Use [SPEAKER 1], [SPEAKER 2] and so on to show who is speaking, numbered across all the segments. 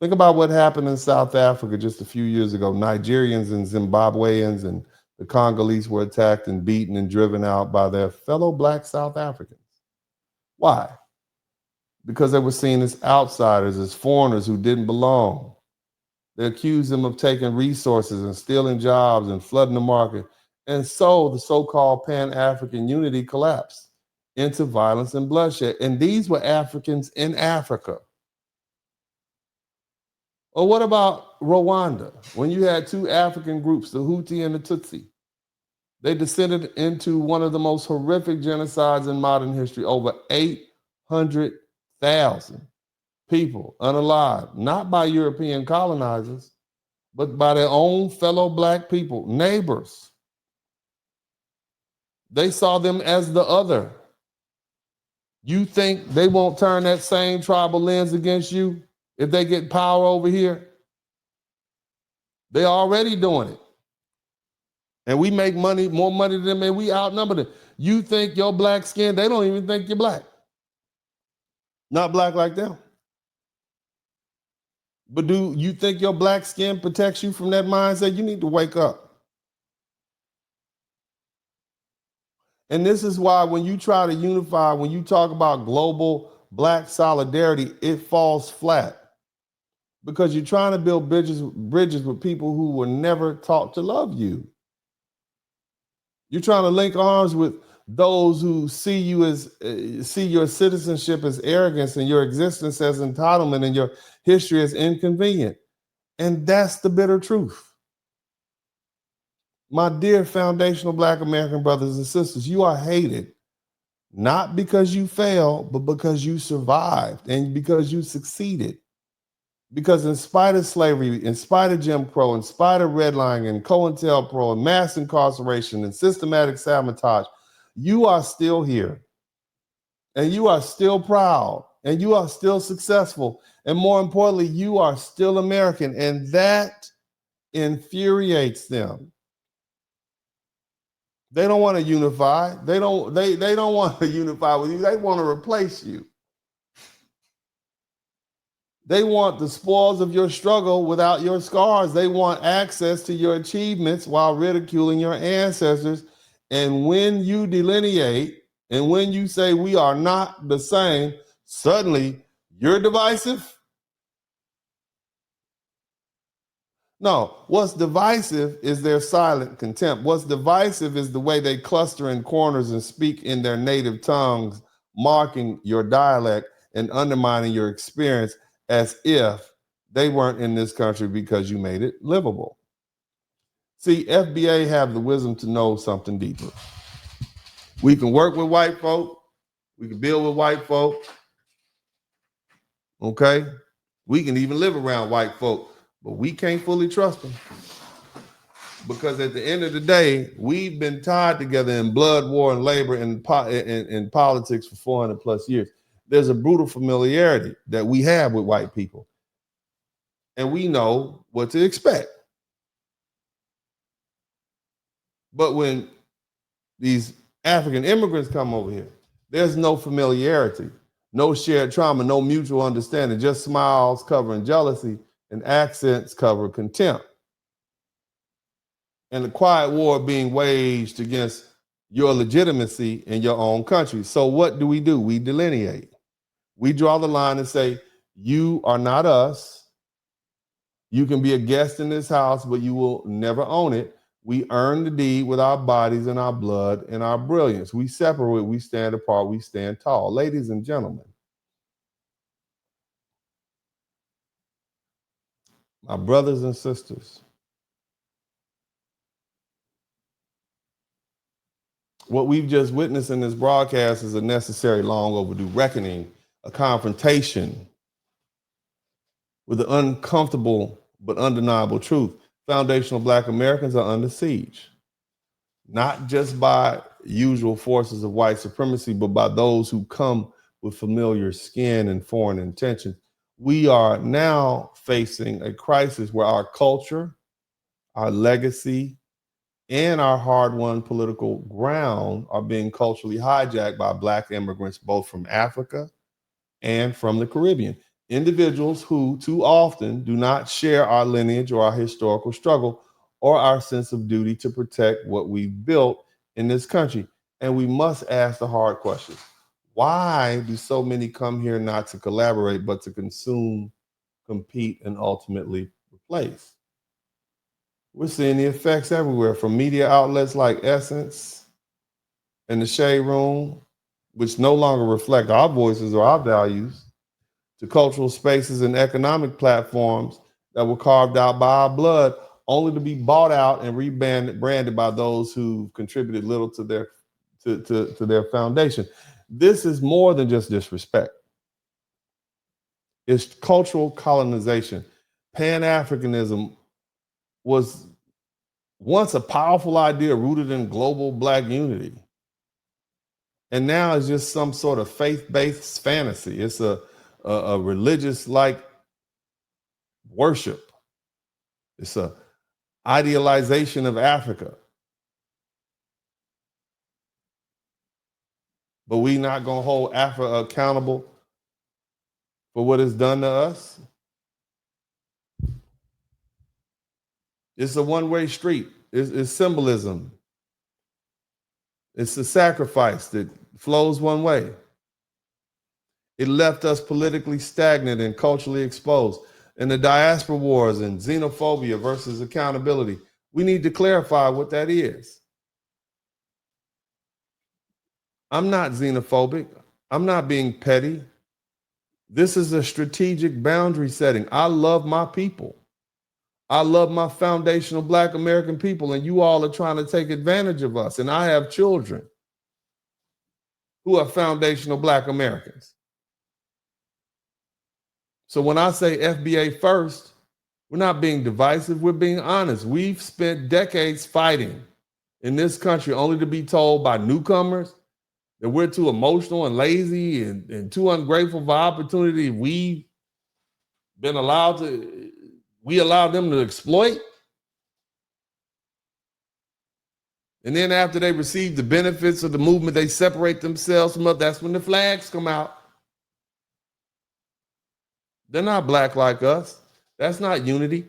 [SPEAKER 1] Think about what happened in South Africa just a few years ago. Nigerians and Zimbabweans and the Congolese were attacked and beaten and driven out by their fellow black South Africans. Why? Because they were seen as outsiders, as foreigners who didn't belong. They accused them of taking resources and stealing jobs and flooding the market. And so the so called Pan African unity collapsed into violence and bloodshed. And these were Africans in Africa. Or what about Rwanda? When you had two African groups, the Hutu and the Tutsi, they descended into one of the most horrific genocides in modern history. Over 800,000 people unalive, not by European colonizers, but by their own fellow black people, neighbors. They saw them as the other. You think they won't turn that same tribal lens against you if they get power over here? They're already doing it. And we make money, more money than them, and we outnumber them. You think your black skin, they don't even think you're black. Not black like them. But do you think your black skin protects you from that mindset? You need to wake up. And this is why when you try to unify, when you talk about global black solidarity, it falls flat. Because you're trying to build bridges with people who were never taught to love you. You're trying to link arms with those who see you as see your citizenship as arrogance and your existence as entitlement and your history as inconvenient. And that's the bitter truth. My dear foundational Black American brothers and sisters, you are hated not because you failed, but because you survived and because you succeeded. Because in spite of slavery, in spite of Jim Crow, in spite of redlining and COINTELPRO and mass incarceration and systematic sabotage, you are still here. And you are still proud. And you are still successful. And more importantly, you are still American. And that infuriates them. They don't want to unify. They don't want to unify with you. They want to replace you. They want the spoils of your struggle without your scars. They want access to your achievements while ridiculing your ancestors. And when you delineate and when you say we are not the same, suddenly you're divisive. No, what's divisive is their silent contempt. What's divisive is the way they cluster in corners and speak in their native tongues, marking your dialect and undermining your experience as if they weren't in this country because you made it livable. See, FBA have the wisdom to know something deeper. We can work with white folk. We can build with white folk. Okay? We can even live around white folk, but we can't fully trust them. Because at the end of the day, we've been tied together in blood, war, and labor and in politics for 400 plus years. There's a brutal familiarity that we have with white people. And we know what to expect. But when these African immigrants come over here, there's no familiarity, no shared trauma, no mutual understanding, just smiles covering jealousy and accents cover contempt. And the quiet war being waged against your legitimacy in your own country. So what do? We delineate. We draw the line and say, you are not us. You can be a guest in this house, but you will never own it. We earn the deed with our bodies and our blood and our brilliance. We separate, we stand apart, we stand tall. Ladies and gentlemen, my brothers and sisters, what we've just witnessed in this broadcast is a necessary, long overdue reckoning, a confrontation with the uncomfortable but undeniable truth. Foundational Black Americans are under siege, not just by usual forces of white supremacy, but by those who come with familiar skin and foreign intentions. We are now facing a crisis where our culture, our legacy, and our hard-won political ground are being culturally hijacked by Black immigrants, both from Africa and from the Caribbean. Individuals who too often do not share our lineage or our historical struggle or our sense of duty to protect what we've built in this country. And we must ask the hard questions. Why do so many come here not to collaborate, but to consume, compete, and ultimately replace? We're seeing the effects everywhere, from media outlets like Essence and the Shade Room, which no longer reflect our voices or our values, to cultural spaces and economic platforms that were carved out by our blood, only to be bought out and rebranded by those who contributed little to their foundation. This is more than just disrespect. It's cultural colonization. Pan-Africanism was once a powerful idea rooted in global Black unity. And now it's just some sort of faith-based fantasy. It's a religious-like worship. It's a idealization of Africa. But we not gonna hold Africa accountable for what it's done to us? It's a one-way street. It's symbolism. It's a sacrifice that flows one way. It left us politically stagnant and culturally exposed. And the diaspora wars and xenophobia versus accountability, we need to clarify what that is. I'm not xenophobic. I'm not being petty. This is a strategic boundary setting. I love my people. I love my foundational Black American people, and you all are trying to take advantage of us. And I have children who are foundational Black Americans. So when I say FBA first, we're not being divisive, we're being honest. We've spent decades fighting in this country only to be told by newcomers that we're too emotional and lazy and too ungrateful for opportunity we allow them to exploit. And then after they receive the benefits of the movement, they separate themselves from us. That's when the flags come out. They're not Black like us. That's not unity.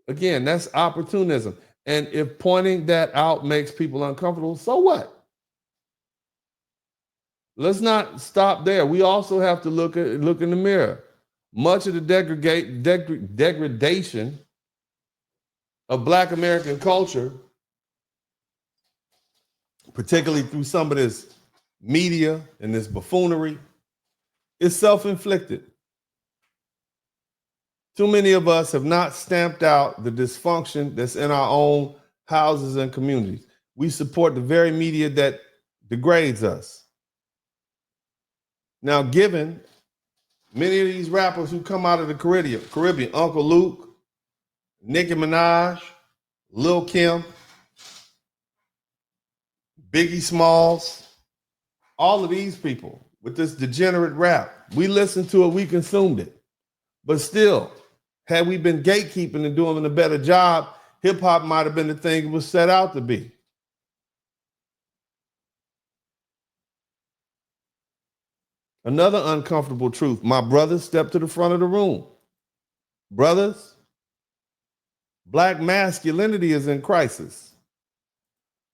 [SPEAKER 1] Again, that's opportunism. And if pointing that out makes people uncomfortable, so what? Let's not stop there. We also have to look in the mirror. Much of the degradation of Black American culture, particularly through some of this media and this buffoonery, is self-inflicted. Too many of us have not stamped out the dysfunction that's in our own houses and communities. We support the very media that degrades us. Now, given many of these rappers who come out of the Caribbean, Uncle Luke, Nicki Minaj, Lil Kim, Biggie Smalls, all of these people with this degenerate rap, we listened to it, we consumed it. But still, had we been gatekeeping and doing a better job, hip hop might have been the thing it was set out to be. Another uncomfortable truth, my brothers, step to the front of the room. Brothers, Black masculinity is in crisis.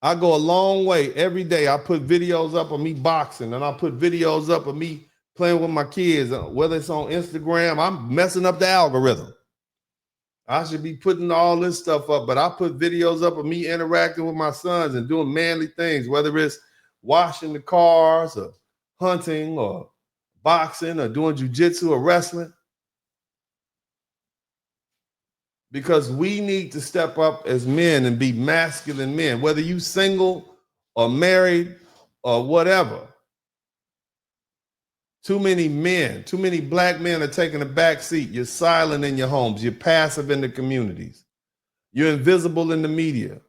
[SPEAKER 1] I go a long way every day. I put videos up of me boxing, and I put videos up of me playing with my kids, whether it's on Instagram. I'm messing up the algorithm. I should be putting all this stuff up, but I put videos up of me interacting with my sons and doing manly things, whether it's washing the cars or hunting or boxing or doing jujitsu or wrestling. Because we need to step up as men and be masculine men, whether you single or married or whatever. Too many men, too many Black men are taking a back seat. You're silent in your homes. You're passive in the communities. You're invisible in the media.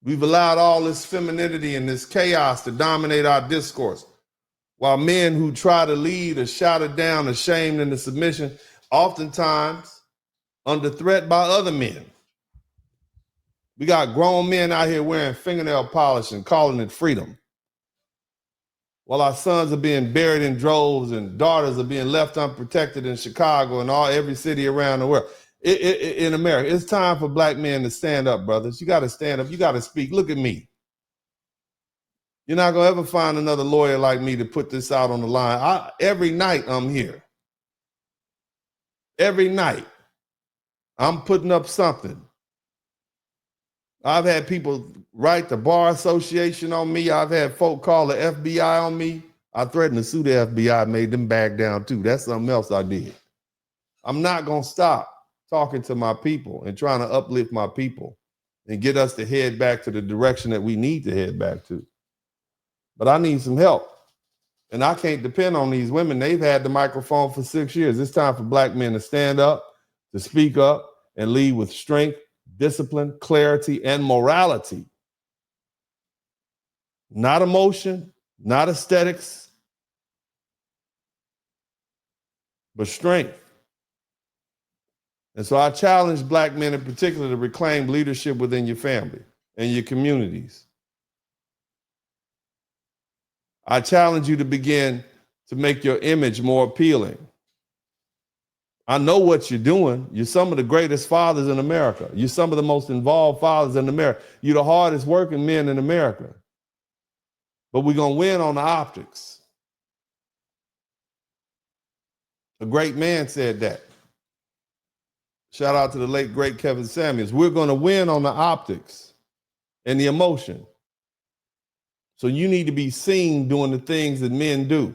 [SPEAKER 1] We've allowed all this femininity and this chaos to dominate our discourse, while men who try to lead are shouted down, ashamed into submission, oftentimes under threat by other men. We got grown men out here wearing fingernail polish and calling it freedom. while our sons are being buried in droves and daughters are being left unprotected in Chicago and every city around the world. In America, it's time for black men to stand up, brothers. You got to stand up. You got to speak. Look at me. You're not going to ever find another lawyer like me to put this out on the line. Every night I'm here. Every night I'm putting up something. I've had people write the Bar Association on me. I've had folk call the FBI on me. I threatened to sue the FBI, made them back down too. That's something else I did. I'm not going to stop talking to my people and trying to uplift my people and get us to head back to the direction that we need to head back to. But I need some help. And I can't depend on these women. They've had the microphone for 6 years. It's time for black men to stand up, to speak up, and lead with strength, discipline, clarity, and morality. Not emotion, not aesthetics, but strength. And so I challenge black men in particular to reclaim leadership within your family and your communities. I challenge you to begin to make your image more appealing. I know what you're doing. You're some of the greatest fathers in America. You're some of the most involved fathers in America. You're the hardest working men in America. But we're going to win on the optics. A great man said that. Shout out to the late, great Kevin Samuels. We're going to win on the optics and the emotion. So you need to be seen doing the things that men do.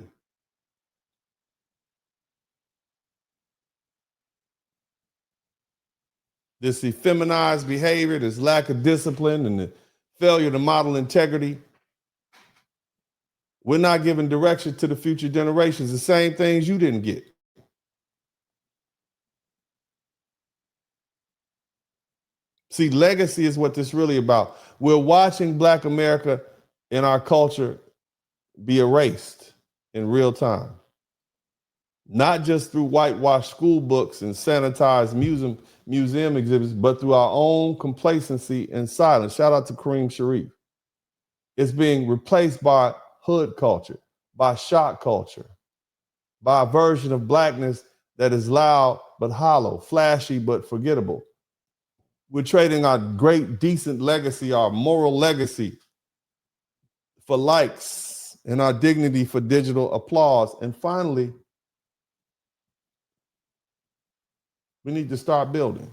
[SPEAKER 1] This effeminized behavior, this lack of discipline, and the failure to model integrity. We're not giving direction to the future generations, the same things you didn't get. See, legacy is what this is really about. We're watching Black America and our culture be erased in real time. Not just through whitewashed school books and sanitized museum exhibits, but through our own complacency and silence. Shout out to Kareem Sharif. It's being replaced by hood culture, by shock culture, by a version of blackness that is loud but hollow, flashy but forgettable. We're trading our great, decent legacy, our moral legacy, for likes and our dignity for digital applause. And finally, we need to start building.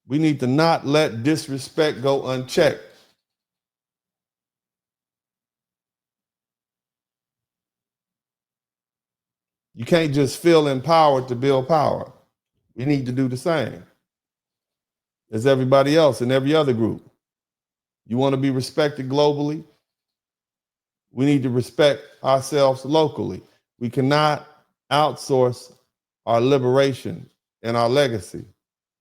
[SPEAKER 1] We need to not let disrespect go unchecked. You can't just feel empowered to build power. We need to do the same as everybody else in every other group. You want to be respected globally? We need to respect ourselves locally. We cannot outsource our liberation and our legacy.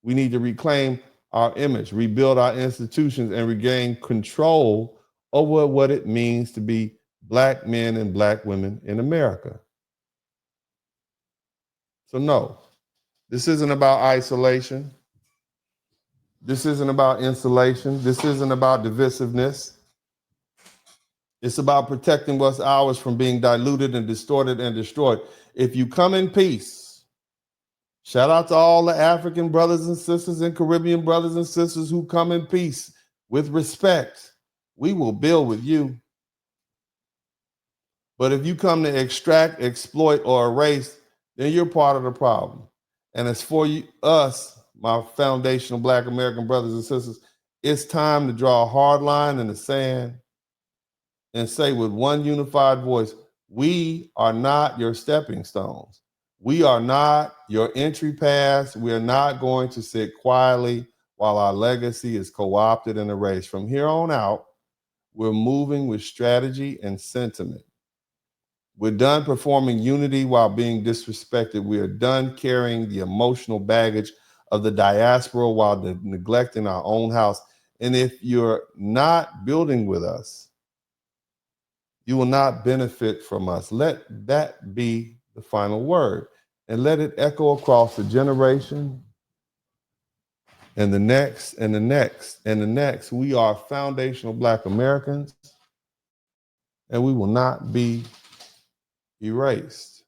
[SPEAKER 1] We need to reclaim our image, rebuild our institutions, and regain control over what it means to be Black men and Black women in America. So no, this isn't about isolation. This isn't about insulation. This isn't about divisiveness. It's about protecting what's ours from being diluted and distorted and destroyed. If you come in peace, shout out to all the African brothers and sisters and Caribbean brothers and sisters who come in peace with respect, we will build with you. But if you come to extract, exploit, or erase, then you're part of the problem. And as for us, my foundational Black American brothers and sisters, it's time to draw a hard line in the sand and say with one unified voice, we are not your stepping stones. We are not your entry pass. We are not going to sit quietly while our legacy is co-opted and erased. From here on out, we're moving with strategy and sentiment. We're done performing unity while being disrespected. We are done carrying the emotional baggage of the diaspora while neglecting our own house. And if you're not building with us, you will not benefit from us. Let that be the final word, and let it echo across the generation and the next and the next and the next. We are foundational Black Americans, and we will not be erased.